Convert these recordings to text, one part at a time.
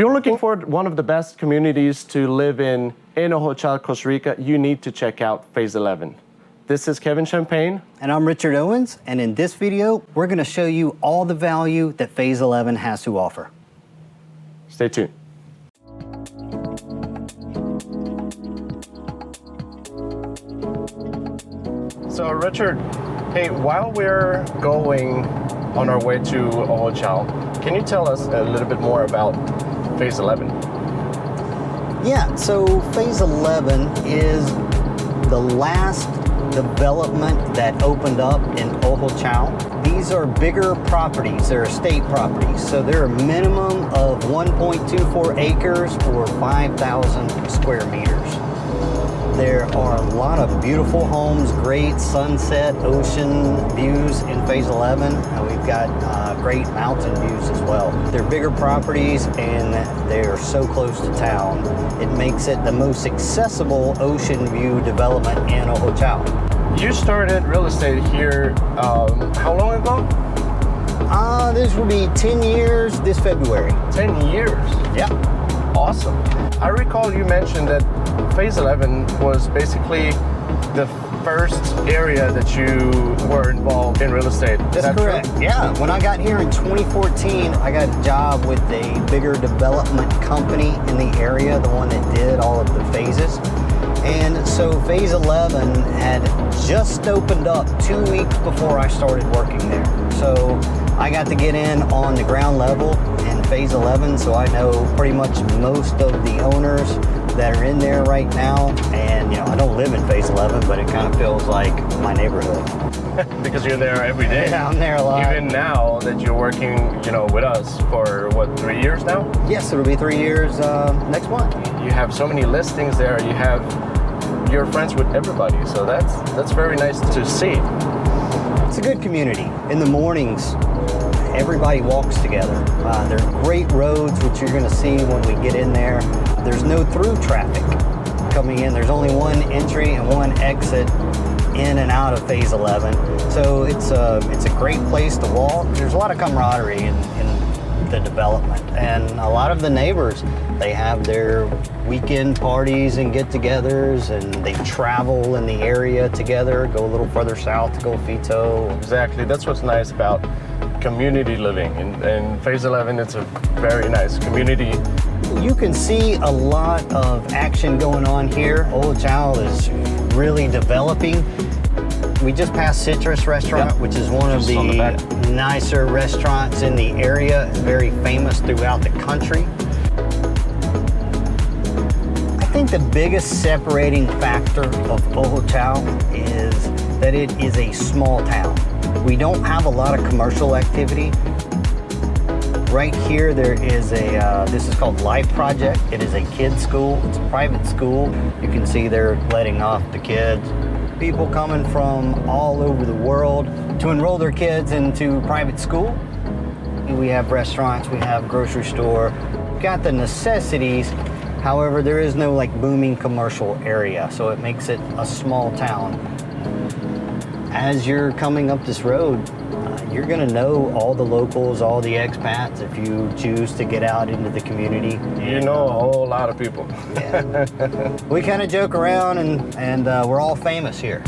you're looking for one of the best communities to live in Ojochal, Costa Rica, you need to check out Phase 11. This is Kevin Champagne. And I'm Richard Owens, and in this video, we're gonna show you all the value that Phase 11 has to offer. Stay tuned. So Richard, hey, while we're going on our way to Ojochal, can you tell us a little bit more about Phase 11? Yeah, so Phase 11 is the last development that opened up in Ojochal. These are bigger properties, they're estate properties, so they're a minimum of 1.24 acres or 5,000 square meters. There are a lot of beautiful homes, great sunset, ocean views in Phase 11, and we've got great mountain views as well. They're bigger properties and they're so close to town. It makes it the most accessible ocean view development in Ojochal. You started real estate here how long ago? This will be 10 years this February. 10 years? Yeah. Awesome. I recall you mentioned that Phase 11 was basically the first area that you were involved in real estate. That's correct. True? Yeah. When I got here in 2014, I got a job with a bigger development company in the area, the one that did all of the phases. And so Phase 11 had just opened up 2 weeks before I started working there. So I got to get in on the ground level in Phase 11, so I know pretty much most of the owners that are in there right now. And I don't live in Phase 11, but it kind of feels like my neighborhood. Because you're there every day. Yeah, I'm there a lot. Even now that you're working, with us for what, 3 years now? Yes, it'll be 3 years next month. You have so many listings there. You're friends with everybody, so that's very nice to see. It's a good community. In the mornings, everybody walks together. There are great roads, which you're going to see when we get in there. There's no through traffic coming in. There's only one entry and one exit in and out of Phase 11. So it's a great place to walk. There's a lot of camaraderie in the development, and a lot of the neighbors, they have their weekend parties and get-togethers, and they travel in the area together, go a little further south to Golfito. Exactly. That's what's nice about community living. In Phase 11, it's a very nice community. You can see a lot of action going on here. Ojochal is really developing. We just passed Citrus Restaurant, which is one of the nicer restaurants in the area. It's very famous throughout the country. I think the biggest separating factor of Ojochal is that it is a small town. We don't have a lot of commercial activity. Right here, there is this is called Life Project. It is a kids' school. It's a private school. You can see they're letting off the kids. People coming from all over the world to enroll their kids into private school. We have restaurants, we have grocery store, we've got the necessities. However, there is no booming commercial area, so it makes it a small town. As you're coming up this road, you're gonna know all the locals, all the expats, if you choose to get out into the community. You know a whole lot of people. Yeah. We kind of joke around and we're all famous here.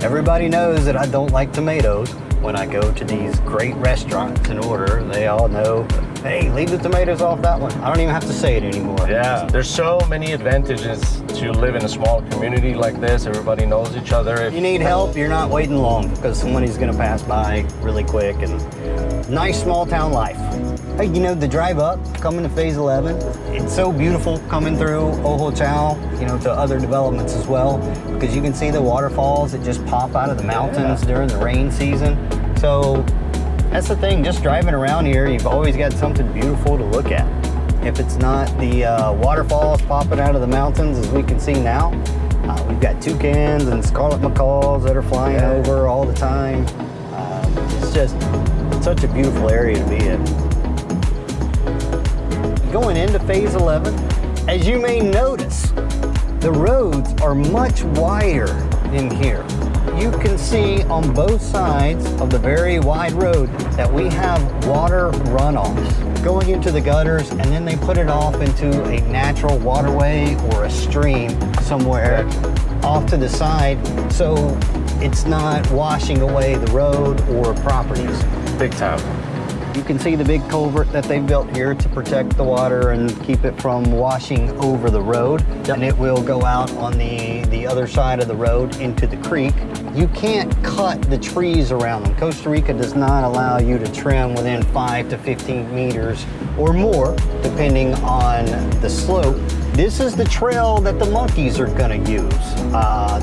Everybody knows that I don't like tomatoes. When I go to these great restaurants and order, they all know, hey, leave the tomatoes off that one. I don't even have to say it anymore. Yeah, there's so many advantages to live in a small community like this. Everybody knows each other. If you need help, you're not waiting long because somebody's gonna pass by really quick. And nice small town life. Hey, the drive up, coming to Phase 11, it's so beautiful coming through Ojochal, to other developments as well, because you can see the waterfalls that just pop out of the mountains during the rain season. So that's the thing, just driving around here, you've always got something beautiful to look at. If it's not the waterfalls popping out of the mountains, as we can see now, we've got toucans and scarlet macaws that are flying over all the time. It's just such a beautiful area to be in. Going into Phase 11, as you may notice, the roads are much wider in here. You can see on both sides of the very wide road that we have water runoffs going into the gutters, and then they put it off into a natural waterway or a stream somewhere off to the side, so it's not washing away the road or properties. Big time. You can see the big culvert that they built here to protect the water and keep it from washing over the road. And it will go out on the other side of the road into the creek. You can't cut the trees around them. Costa Rica does not allow you to trim within 5 to 15 meters or more, depending on the slope. This is the trail that the monkeys are gonna use,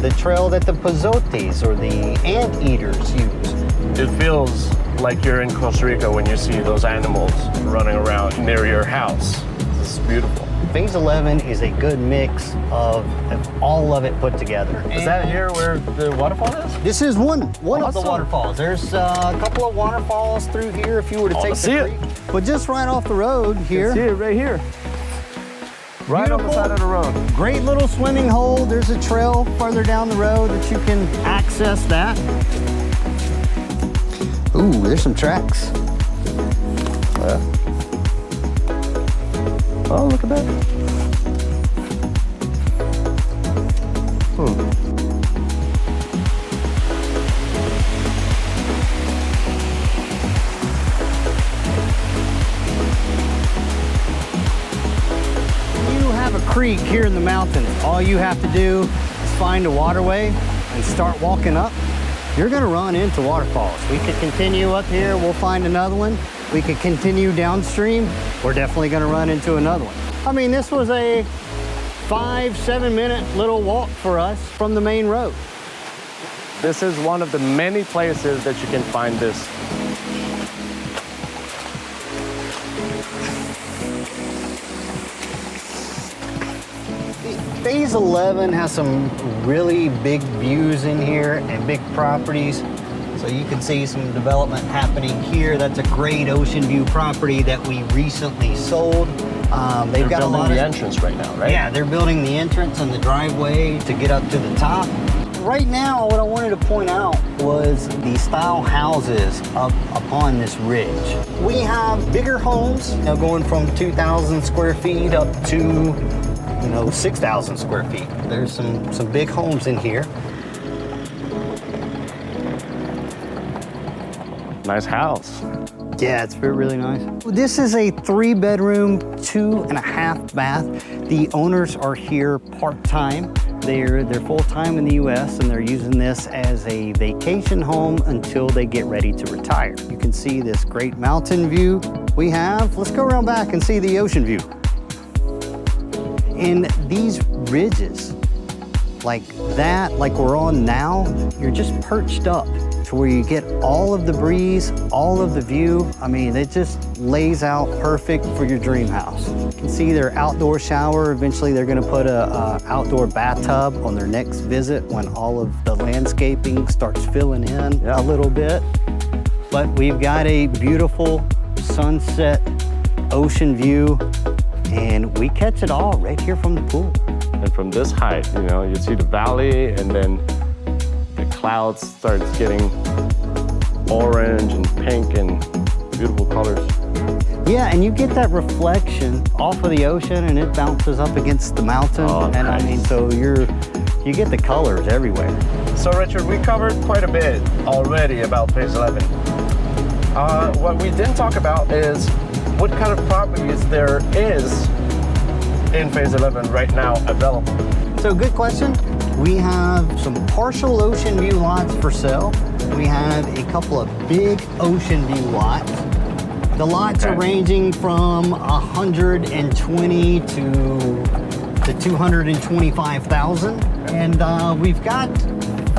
the trail that the pozotes or the anteaters use. It feels like you're in Costa Rica when you see those animals running around near your house. This is beautiful. Phase 11 is a good mix of all of it put together. Is that here where the waterfall is? This is one of the Awesome. waterfalls. There's a couple of waterfalls through here if you were to take see the it. creek. But just right off the road here. See it right here. Right on the Beautiful. side of the road. Great little swimming hole. There's a trail further down the road that you can access that. Ooh, there's some tracks. Oh, look at that. You have a creek here in the mountains. All you have to do is find a waterway and start walking up. You're gonna run into waterfalls. We could continue up here, we'll find another one. We could continue downstream, we're definitely gonna run into another one. I mean, this was a 5-7 minute little walk for us from the main road. This is one of the many places that you can find this. Phase 11 has some really big views in here and big properties. So you can see some development happening here. That's a great ocean view property that we recently sold. They've got a lot of the entrance right now, right? Yeah, they're building the entrance and the driveway to get up to the top. Right now, what I wanted to point out was the style houses up upon this ridge. We have bigger homes, going from 2,000 square feet up to 6,000 square feet. There's some big homes in here. Nice house. Yeah, it's really nice. This is a 3-bedroom, 2.5 bath. The owners are here part-time. They're full-time in the US and they're using this as a vacation home until they get ready to retire. You can see this great mountain view we have. Let's go around back and see the ocean view. And these ridges, like that, like we're on now, you're just perched up to where you get all of the breeze, all of the view. I mean, it just lays out perfect for your dream house. You can see their outdoor shower. Eventually they're gonna put a outdoor bathtub on their next visit when all of the landscaping starts filling in a little bit. But we've got a beautiful sunset ocean view, and we catch it all right here from the pool. And from this height, you see the valley, and then the clouds starts getting orange and pink and beautiful colors. Yeah, and you get that reflection off of the ocean, and it bounces up against the mountain. Oh, and nice. I mean, so you get the colors everywhere. So Richard, we covered quite a bit already about Phase 11. What we didn't talk about is what kind of properties there is in Phase 11 right now available. So good question. We have some partial ocean view lots for sale. We have a couple of big ocean view lots. The lots are ranging from 120 to 225,000. And we've got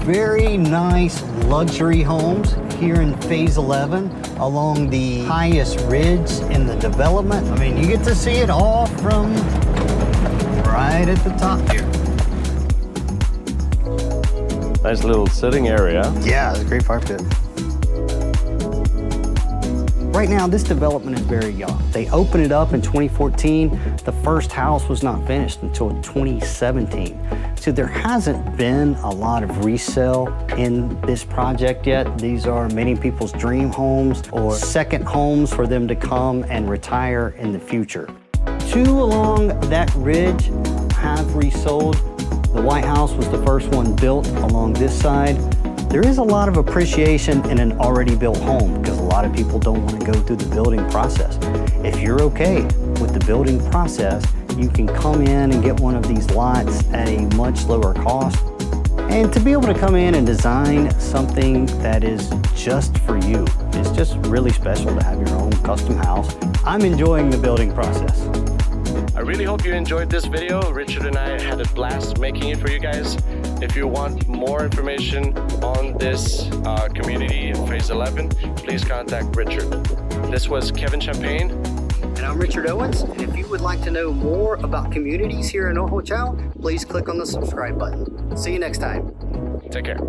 very nice luxury homes here in Phase 11 along the highest ridge in the development. I mean, you get to see it all from right at the top here. Nice little sitting area. Yeah, it's a great fire pit. Right now, this development is very young. They opened it up in 2014. The first house was not finished until 2017. So there hasn't been a lot of resale in this project yet. These are many people's dream homes or second homes for them to come and retire in the future. Two along that ridge have resold. The White House was the first one built along this side. There is a lot of appreciation in an already built home because a lot of people don't want to go through the building process. If you're okay with the building process, you can come in and get one of these lots at a much lower cost. And to be able to come in and design something that is just for you is just really special to have your own custom house. I'm enjoying the building process. I really hope you enjoyed this video. Richard and I had a blast making it for you guys. If you want more information on this community in Phase 11, please contact Richard. This was Kevin Champagne. And I'm Richard Owens. And if you would like to know more about communities here in Ojochal, please click on the subscribe button. See you next time. Take care.